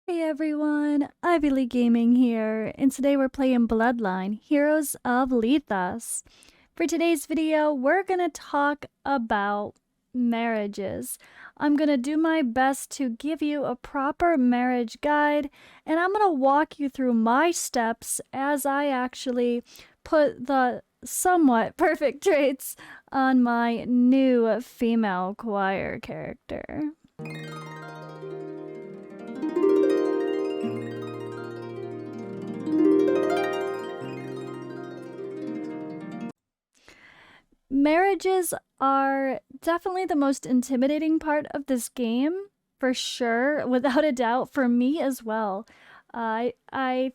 Hey everyone, Ivy League Gaming here, and today we're playing Bloodline, Heroes of Lithas. For today's video, we're gonna talk about marriages. I'm gonna do my best to give you a proper marriage guide, and I'm gonna walk you through my steps as I actually put the somewhat perfect traits on my new female choir character. Marriages are definitely the most intimidating part of this game, for sure, without a doubt, for me as well. I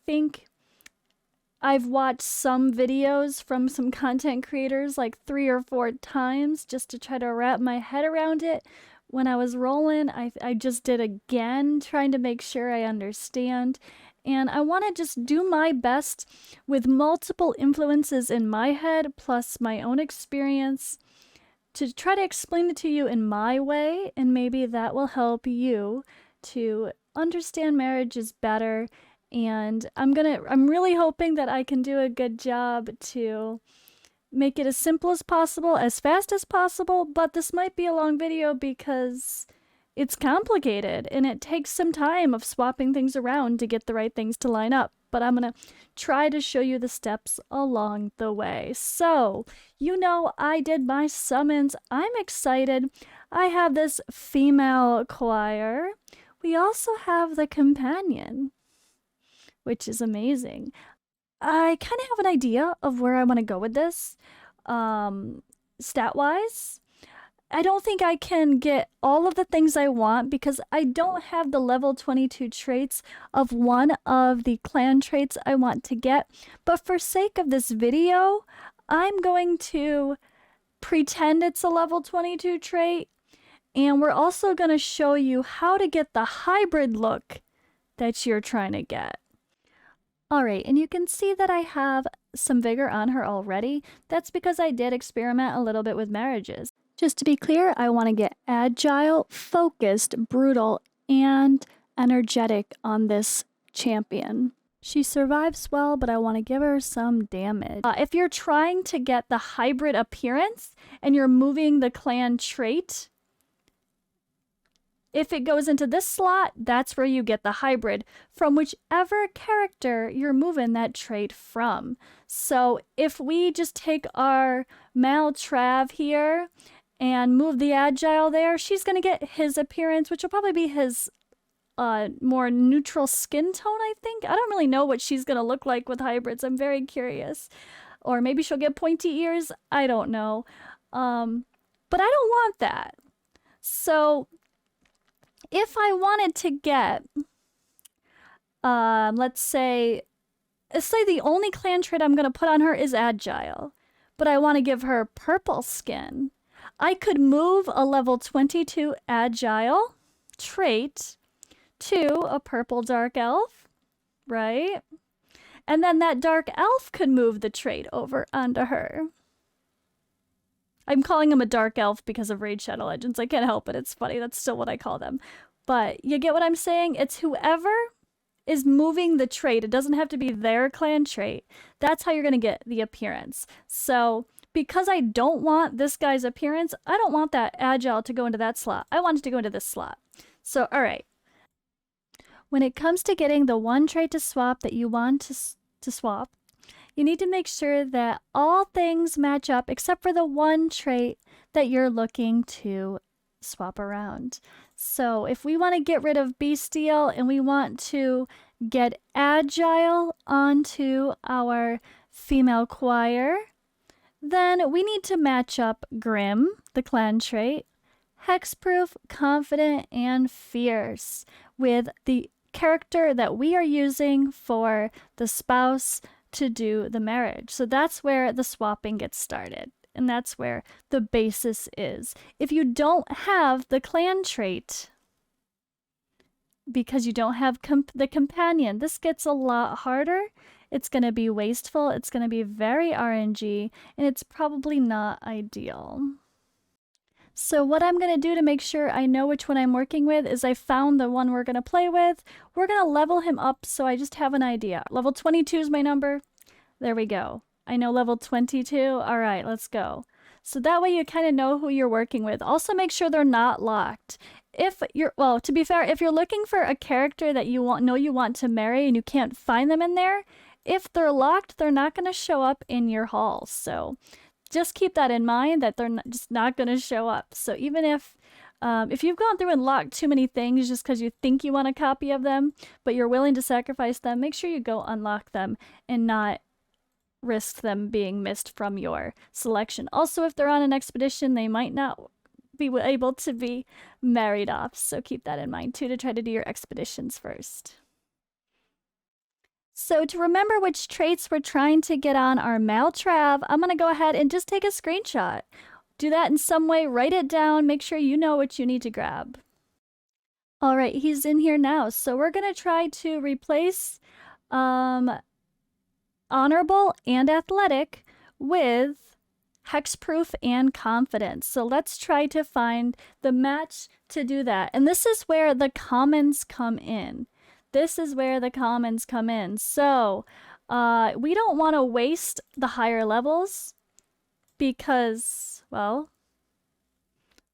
think I've watched some videos from some content creators like 3 or 4 times just to try to wrap my head around it. When I was rolling, I just did again, trying to make sure I understand. And I want to just do my best with multiple influences in my head, plus my own experience, to try to explain it to you in my way, and maybe that will help you to understand marriages better. And I'm really hoping that I can do a good job to make it as simple as possible, as fast as possible, but this might be a long video because it's complicated and it takes some time of swapping things around to get the right things to line up. But I'm gonna try to show you the steps along the way. So, I did my summons. I'm excited. I have this female choir. We also have the companion, which is amazing. I kind of have an idea of where I want to go with this, stat-wise. I don't think I can get all of the things I want because I don't have the level 22 traits of one of the clan traits I want to get. But for sake of this video, I'm going to pretend it's a level 22 trait. And we're also going to show you how to get the hybrid look that you're trying to get. Alright, and you can see that I have some vigor on her already. That's because I did experiment a little bit with marriages. Just to be clear, I want to get agile, focused, brutal, and energetic on this champion. She survives well, but I want to give her some damage. If you're trying to get the hybrid appearance and you're moving the clan trait, if it goes into this slot, that's where you get the hybrid from whichever character you're moving that trait from. So if we just take our Mal Trav here and move the agile there, she's going to get his appearance, which will probably be his more neutral skin tone, I think. I don't really know what she's going to look like with hybrids. I'm very curious. Or maybe she'll get pointy ears. I don't know. But I don't want that. So if I wanted to get, let's say the only clan trait I'm going to put on her is agile, but I want to give her purple skin, I could move a level 22 agile trait to a purple dark elf, right? And then that dark elf could move the trait over onto her. I'm calling him a dark elf because of Raid Shadow Legends. I can't help it. It's funny. That's still what I call them. But you get what I'm saying? It's whoever is moving the trait. It doesn't have to be their clan trait. That's how you're going to get the appearance. So because I don't want this guy's appearance, I don't want that agile to go into that slot. I want it to go into this slot. So, all right. When it comes to getting the one trait to swap that you want to swap, you need to make sure that all things match up except for the one trait that you're looking to swap around. So if we want to get rid of Bestial and we want to get Agile onto our female choir, then we need to match up Grim, the clan trait, Hexproof, Confident, and Fierce with the character that we are using for the spouse to do the marriage. So that's where the swapping gets started. And that's where the basis is. If you don't have the clan trait, because you don't have the companion, this gets a lot harder. It's going to be wasteful. It's going to be very RNG. And it's probably not ideal. So what I'm going to do to make sure I know which one I'm working with is I found the one we're going to play with. We're going to level him up so I just have an idea. Level 22 is my number. There we go. I know level 22. All right, let's go. So that way you kind of know who you're working with. Also make sure they're not locked. If you're, well, to be fair, if you're looking for a character that you want to marry and you can't find them in there, if they're locked, they're not going to show up in your halls. So just keep that in mind, that they're just not going to show up. So even if you've gone through and locked too many things just because you think you want a copy of them, but you're willing to sacrifice them, make sure you go unlock them and not risk them being missed from your selection. Also, if they're on an expedition, they might not be able to be married off. So keep that in mind too, to try to do your expeditions first. So to remember which traits we're trying to get on our male Trav, I'm going to go ahead and just take a screenshot. Do that in some way, write it down, make sure you know what you need to grab. All right, he's in here now. So we're going to try to replace honorable and athletic with hexproof and confidence. So let's try to find the match to do that. And this is where the commons come in. This is where the commons come in. So we don't want to waste the higher levels because, well,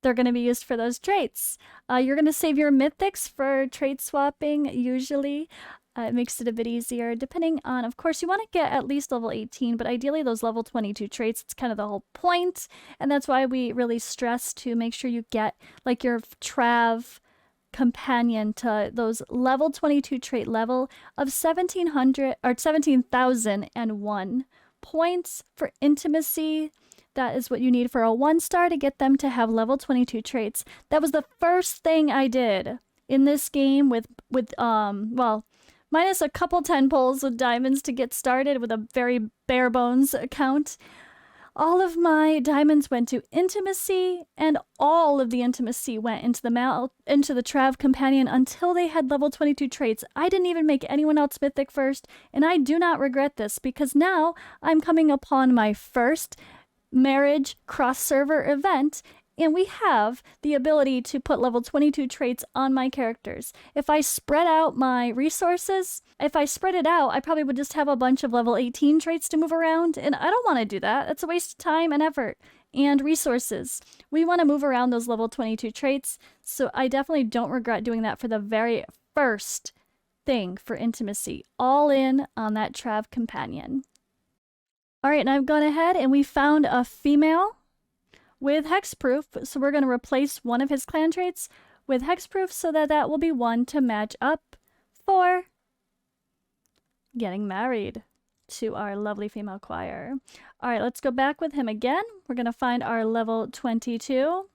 they're going to be used for those traits. You're going to save your mythics for trait swapping usually. It makes it a bit easier, depending on, of course, you want to get at least level 18, but ideally those level 22 traits, it's kind of the whole point, and that's why we really stress to make sure you get, like, your Trav companion to those level 22 trait level of 17,001 points for intimacy. That is what you need for a 1-star to get them to have level 22 traits. That was the first thing I did in this game with well, minus a couple 10 pulls with diamonds to get started with a very bare bones account. All of my diamonds went to intimacy, and all of the intimacy went into the Trav companion until they had level 22 traits. I didn't even make anyone else mythic first, and I do not regret this because now I'm coming upon my first marriage cross-server event, and we have the ability to put level 22 traits on my characters. If I spread out my resources, I probably would just have a bunch of level 18 traits to move around, and I don't want to do that. That's a waste of time and effort and resources. We want to move around those level 22 traits, so I definitely don't regret doing that for the very first thing for intimacy. All in on that Trav companion. All right, and I've gone ahead and we found a female with hexproof, so we're going to replace one of his clan traits with hexproof so that will be one to match up for getting married to our lovely female choir. All right, let's go back with him again. We're going to find our level 22.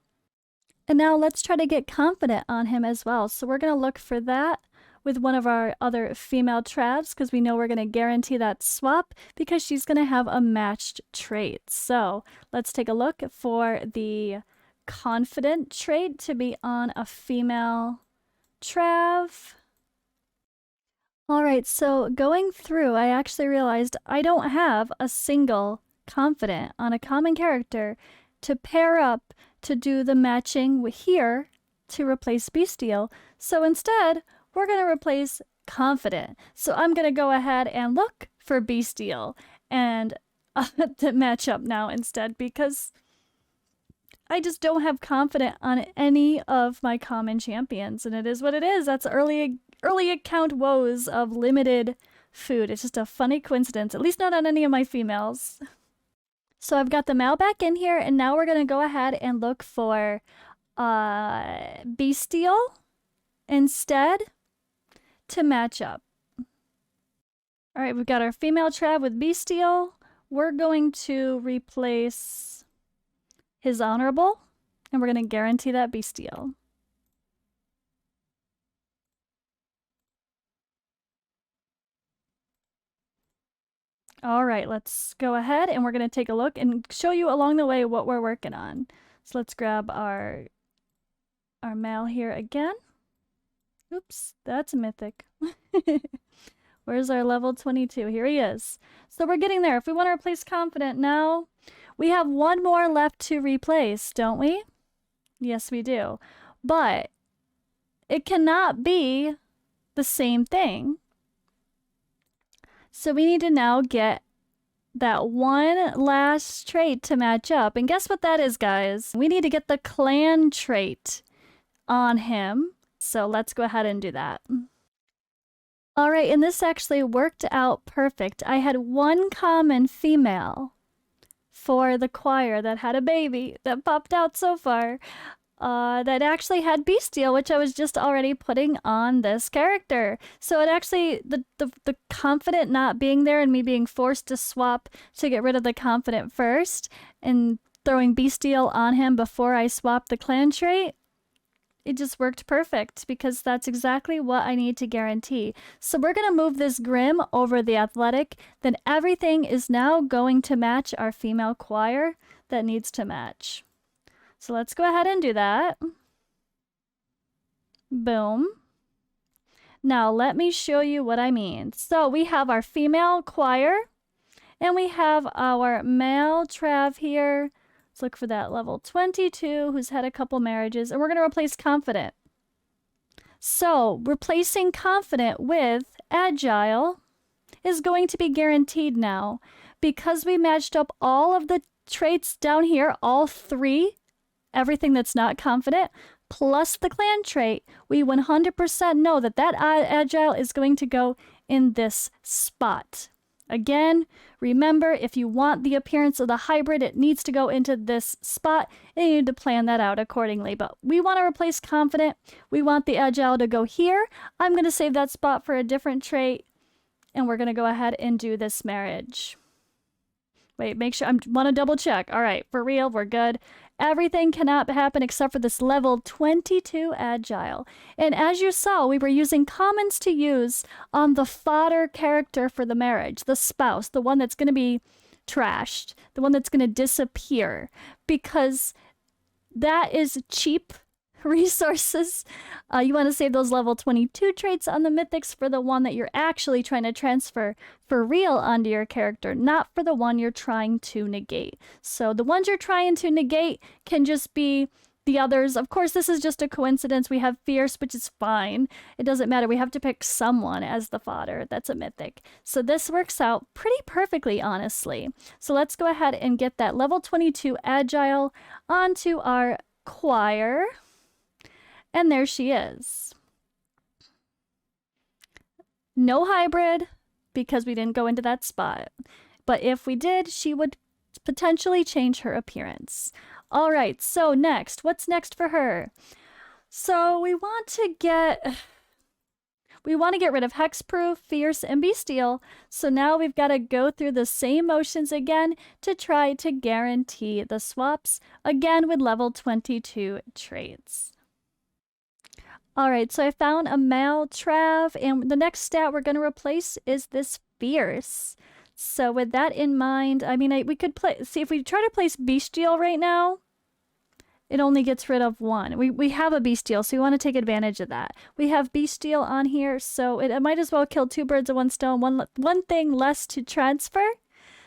And now let's try to get confident on him as well. So we're going to look for that with one of our other female Travs because we know we're going to guarantee that swap because she's going to have a matched trait. So let's take a look for the confident trait to be on a female Trav. All right, so going through, I actually realized I don't have a single confident on a common character to pair up to do the matching with here to replace bestial. So instead, we're going to replace confident. So I'm going to go ahead and look for bestial and to match up now instead because I just don't have confident on any of my common champions, and it is what it is. That's early account woes of limited food. It's just a funny coincidence, at least not on any of my females. So I've got the male back in here, and now we're going to go ahead and look for bestial instead to match up. All right, we've got our female Trav with bestial. We're going to replace his honorable, and we're going to guarantee that bestial. All right, let's go ahead and we're going to take a look and show you along the way what we're working on. So let's grab our male here again. Oops, that's a mythic. Where's our level 22? Here he is. So we're getting there. If we want to replace confident now, we have one more left to replace, don't we? Yes, we do. But it cannot be the same thing. So we need to now get that one last trait to match up. And guess what that is, guys? We need to get the clan trait on him. So let's go ahead and do that. All right, and this actually worked out perfect. I had one common female for the choir that had a baby that popped out so far. That actually had bestial, which I was just already putting on this character. So it actually, the confident not being there and me being forced to swap to get rid of the confident first and throwing bestial on him before I swapped the clan trait, it just worked perfect because that's exactly what I need to guarantee. So we're going to move this Grim over the athletic. Then everything is now going to match our female choir that needs to match. So let's go ahead and do that. Boom. Now let me show you what I mean. So we have our female choir and we have our male Trav here. Let's look for that level 22 who's had a couple marriages, and we're going to replace confident. So replacing confident with agile is going to be guaranteed now because we matched up all of the traits down here, all three. Everything that's not confident, plus the clan trait, we 100% know that that agile is going to go in this spot. Again, remember, if you want the appearance of the hybrid, it needs to go into this spot, and you need to plan that out accordingly. But we want to replace confident. We want the agile to go here. I'm going to save that spot for a different trait, and we're going to go ahead and do this marriage. Wait, make sure, I want to double check. All right, for real, we're good. Everything cannot happen except for this level 22 agile. And as you saw, we were using commons to use on the fodder character for the marriage, the spouse, the one that's going to be trashed, the one that's going to disappear, because that is cheap resources. You want to save those level 22 traits on the mythics for the one that you're actually trying to transfer for real onto your character, not for the one you're trying to negate. So the ones you're trying to negate can just be the others. Of course, this is just a coincidence. We have fierce, which is fine. It doesn't matter. We have to pick someone as the fodder. That's a mythic. So this works out pretty perfectly, honestly. So let's go ahead and get that level 22 agile onto our choir. And there she is. No hybrid, because we didn't go into that spot. But if we did, she would potentially change her appearance. All right, so next, what's next for her? So we want to get rid of hexproof, fierce, and bestial. So now we've got to go through the same motions again to try to guarantee the swaps, again with level 22 traits. All right, so I found a male Trav, and the next stat we're going to replace is this fierce. So with that in mind, I mean, we could see if we try to place bestial right now, it only gets rid of one. We have a bestial, so we want to take advantage of that. We have bestial on here, so it might as well kill two birds with one stone, one thing less to transfer.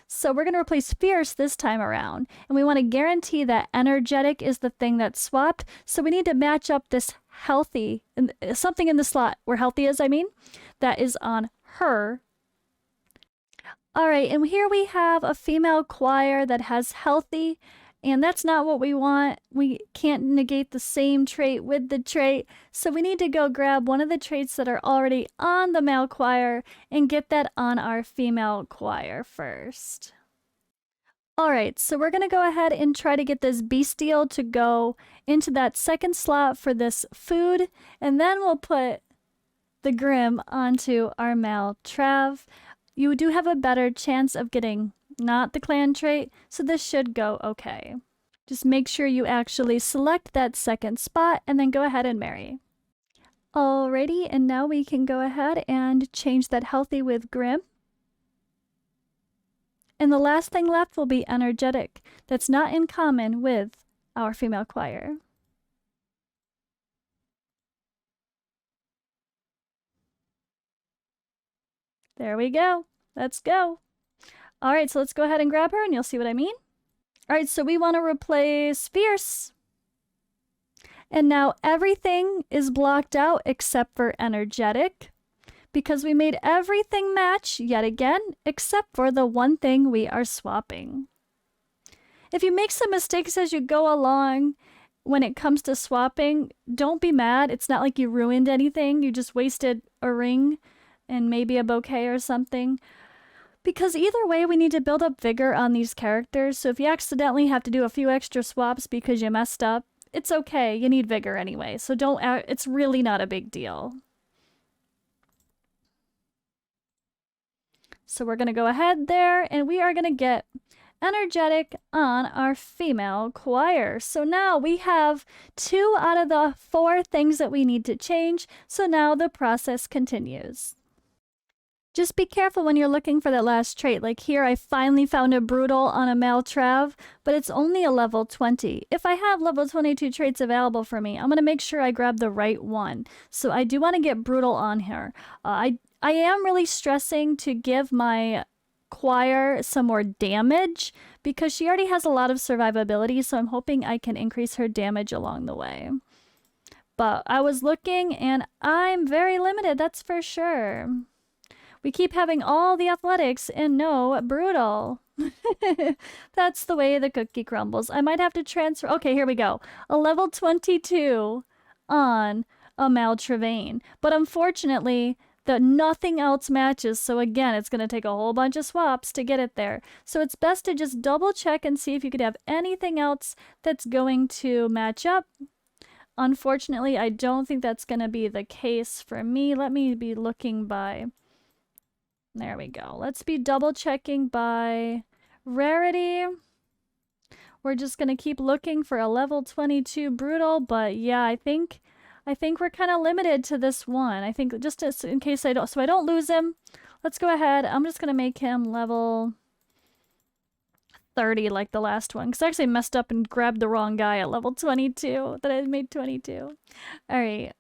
So we're going to replace fierce this time around, and we want to guarantee that energetic is the thing that's swapped. So we need to match up this healthy, something in the slot where healthy is, I mean, that is on her. All right, and here we have a female choir that has healthy, and that's not what we want. We can't negate the same trait with the trait, so we need to go grab one of the traits that are already on the male choir and get that on our female choir first. All right, so we're going to go ahead and try to get this bestial to go into that second slot for this food, and then we'll put the Grim onto our male Trav. You do have a better chance of getting not the clan trait, so this should go okay. Just make sure you actually select that second spot and then go ahead and marry. Alrighty, and now we can go ahead and change that healthy with Grim. And the last thing left will be energetic. That's not in common with our female choir. There we go. Let's go. All right, so let's go ahead and grab her and you'll see what I mean. All right, so we want to replace fierce. And now everything is blocked out except for energetic, because we made everything match yet again, except for the one thing we are swapping. If you make some mistakes as you go along when it comes to swapping, don't be mad. It's not like you ruined anything. You just wasted a ring and maybe a bouquet or something. Because either way, we need to build up vigor on these characters. So if you accidentally have to do a few extra swaps because you messed up, it's okay. You need vigor anyway. So it's really not a big deal. So we're going to go ahead there and we are going to get energetic on our female choir. So now we have 2 out of the 4 things that we need to change. So now the process continues. Just be careful when you're looking for that last trait. Like here, I finally found a brutal on a male Trav, but it's only a level 20. If I have level 22 traits available for me, I'm going to make sure I grab the right one. So I do want to get brutal on her. I am really stressing to give my choir some more damage because she already has a lot of survivability, so I'm hoping I can increase her damage along the way. But I was looking and I'm very limited, that's for sure. We keep having all the athletics and no brutal. That's the way the cookie crumbles. I might have to transfer. Okay, here we go. A level 22 on a Maltravain. But unfortunately, nothing else matches. So again, it's going to take a whole bunch of swaps to get it there. So it's best to just double check and see if you could have anything else that's going to match up. Unfortunately, I don't think that's going to be the case for me. Let me be looking by... There we go. Let's be double checking by rarity. We're just going to keep looking for a level 22 brutal, but yeah, I think we're kind of limited to this one. I think just in case I don't lose him, let's go ahead. I'm just going to make him level 30 like the last one, because I actually messed up and grabbed the wrong guy at level 22 that I made 22. All right.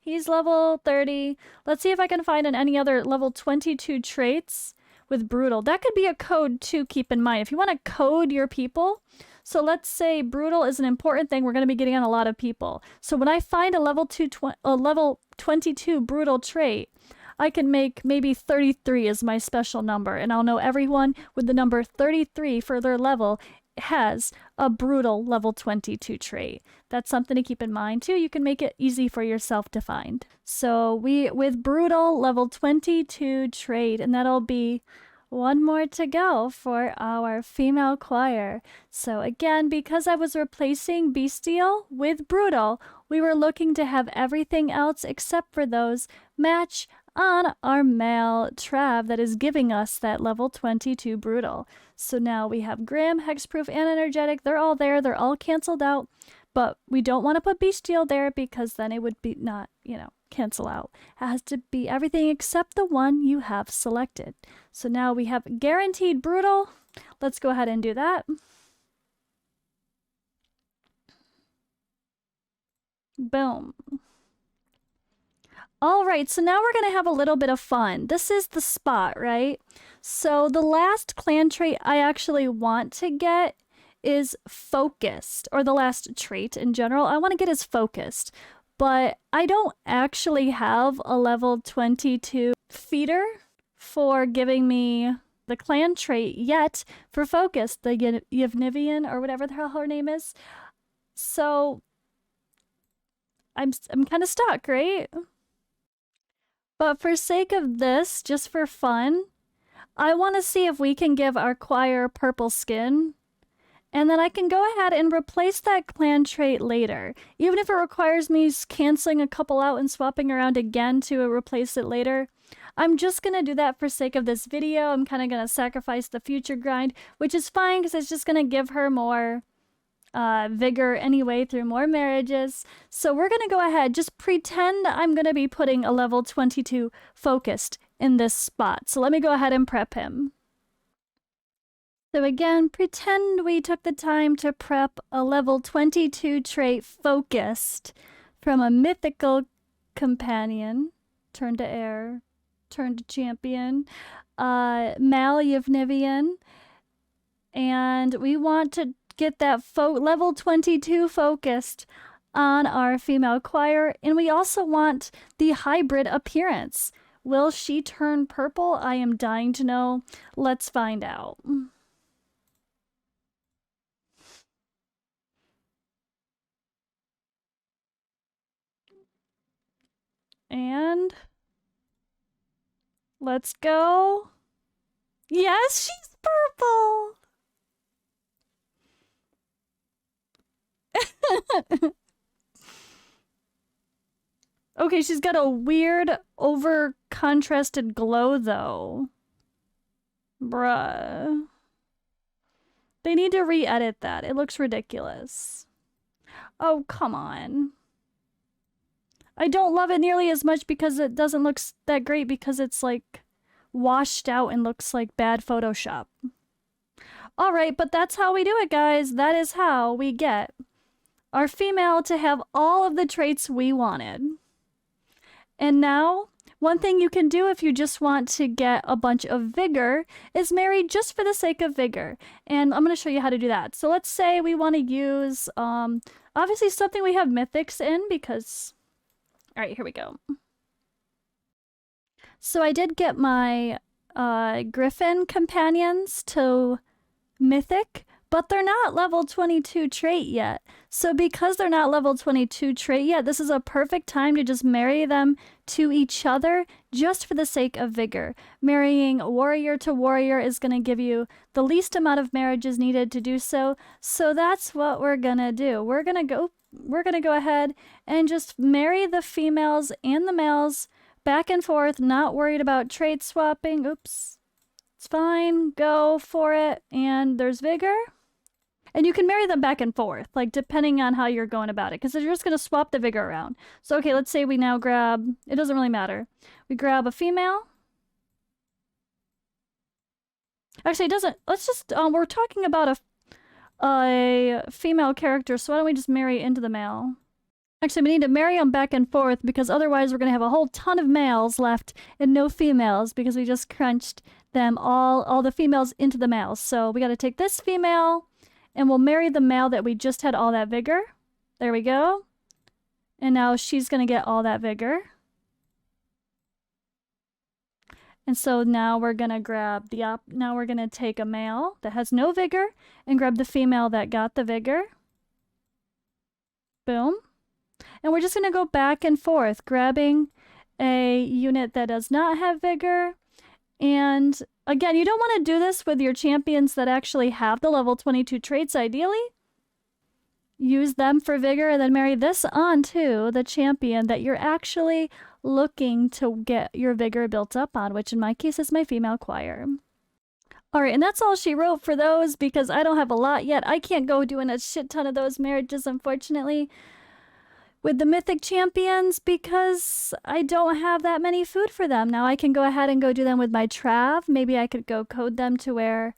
He's level 30. Let's see if I can find any other level 22 traits with brutal. That could be a code too, keep in mind. If you want to code your people, so let's say brutal is an important thing. We're going to be getting on a lot of people. So when I find a level 22 brutal trait, I can make maybe 33 as my special number, and I'll know everyone with the number 33 for their level has a brutal level 22 trait. That's something to keep in mind too. You can make it easy for yourself to find. So with brutal level 22 trait, and that'll be one more to go for our female choir. So again, because I was replacing bestial with brutal, we were looking to have everything else except for those match on our male Trav that is giving us that level 22 brutal. So now we have Grim, Hexproof, and Energetic. They're all there. They're all canceled out. But we don't want to put Bestial there because then it would be not, cancel out. It has to be everything except the one you have selected. So now we have Guaranteed Brutal. Let's go ahead and do that. Boom. All right, so now we're going to have a little bit of fun. This is the spot, right? So the last clan trait I actually want to get is focused, or the last trait in general. I want to get is focused, but I don't actually have a level 22 feeder for giving me the clan trait yet for focused, the Yevnivian or whatever the hell her name is. So I'm kind of stuck, right? But for sake of this, just for fun, I want to see if we can give our choir purple skin. And then I can go ahead and replace that clan trait later. Even if it requires me canceling a couple out and swapping around again to replace it later. I'm just going to do that for sake of this video. I'm kind of going to sacrifice the future grind, which is fine because it's just going to give her more vigor anyway through more marriages. So we're going to go ahead, just pretend I'm going to be putting a level 22 focused in this spot. So let me go ahead and prep him. So again, pretend we took the time to prep a level 22 trait focused from a mythical companion, turn to heir, turn to champion, Mal Yevnivian, and we want to get that level 22 focused on our female choir. And we also want the hybrid appearance. Will she turn purple? I am dying to know. Let's find out. And let's go. Yes, she's purple. Okay, she's got a weird over contrasted glow though. Bruh. They need to re-edit that. It looks ridiculous. Oh, come on. I don't love it nearly as much because it doesn't look that great because it's like washed out and looks like bad Photoshop. All right, but that's how we do it, guys. That is how we get our female to have all of the traits we wanted. And now, one thing you can do if you just want to get a bunch of vigor is marry just for the sake of vigor. And I'm going to show you how to do that. So let's say we want to use, obviously something we have mythics in because, all right, here we go. So I did get my griffin companions to mythic, but they're not level 22 trait yet. So because they're not level 22 trait yet, this is a perfect time to just marry them to each other just for the sake of vigor. Marrying warrior to warrior is going to give you the least amount of marriages needed to do so. So that's what we're going to do. We're going to go ahead and just marry the females and the males back and forth, not worried about trait swapping. Oops. It's fine. Go for it. And there's vigor. And you can marry them back and forth, like depending on how you're going about it, because you're just going to swap the vigor around. So, okay, let's say we now grab, it doesn't really matter. We grab a female. Actually, it doesn't, let's just, we're talking about a female character, so why don't we just marry into the male? Actually, we need to marry them back and forth because otherwise we're going to have a whole ton of males left and no females because we just crunched them all the females into the males. So we got to take this female and we'll marry the male that we just had all that vigor. There we go. And now she's going to get all that vigor. And so now we're going to grab now we're going to take a male that has no vigor and grab the female that got the vigor. Boom. And we're just going to go back and forth, grabbing a unit that does not have vigor. And again, you don't want to do this with your champions that actually have the level 22 traits, ideally. Use them for vigor and then marry this onto the champion that you're actually looking to get your vigor built up on, which in my case is my female choir. All right, and that's all she wrote for those because I don't have a lot yet. I can't go doing a shit ton of those marriages, unfortunately, with the mythic champions because I don't have that many food for them. Now I can go ahead and go do them with my Trav. Maybe I could go code them to where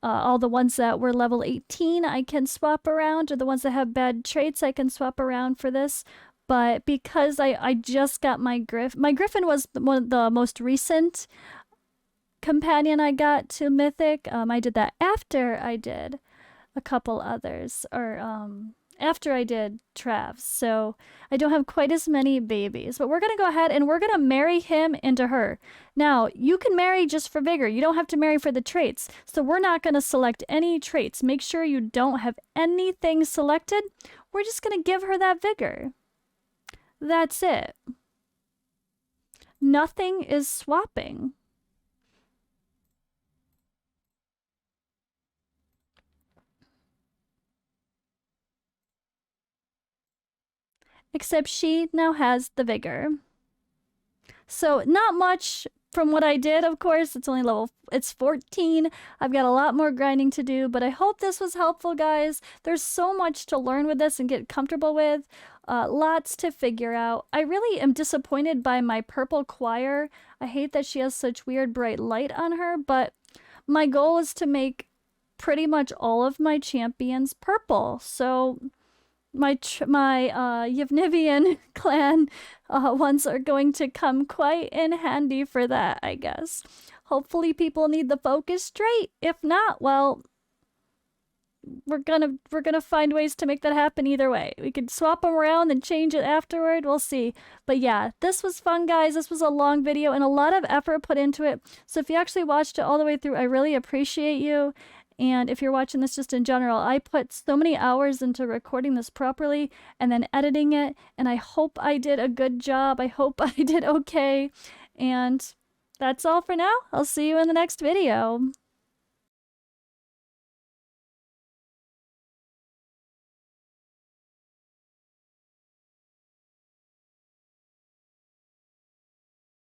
all the ones that were level 18 I can swap around, or the ones that have bad traits I can swap around for this. But because I just got my Griffin was one of the most recent companion I got to mythic. I did that after I did a couple others, or after I did Travs, so I don't have quite as many babies. But we're going to go ahead and we're going to marry him into her. Now, you can marry just for vigor. You don't have to marry for the traits. So we're not going to select any traits. Make sure you don't have anything selected. We're just going to give her that vigor. That's it. Nothing is swapping. Except she now has the vigor. So not much from what I did, of course. It's only it's 14. I've got a lot more grinding to do, but I hope this was helpful, guys. There's so much to learn with this and get comfortable with. Lots to figure out. I really am disappointed by my purple choir. I hate that she has such weird bright light on her, but my goal is to make pretty much all of my champions purple. So my Yevnivian clan ones are going to come quite in handy for that, I guess. Hopefully people need the focus trait. If not, well, we're gonna find ways to make that happen either way. We could swap them around and change it afterward. We'll see. But yeah, this was fun, guys. This was a long video and a lot of effort put into it. So if you actually watched it all the way through, I really appreciate you. And if you're watching this just in general, I put so many hours into recording this properly and then editing it. And I hope I did a good job. I hope I did okay. And that's all for now. I'll see you in the next video.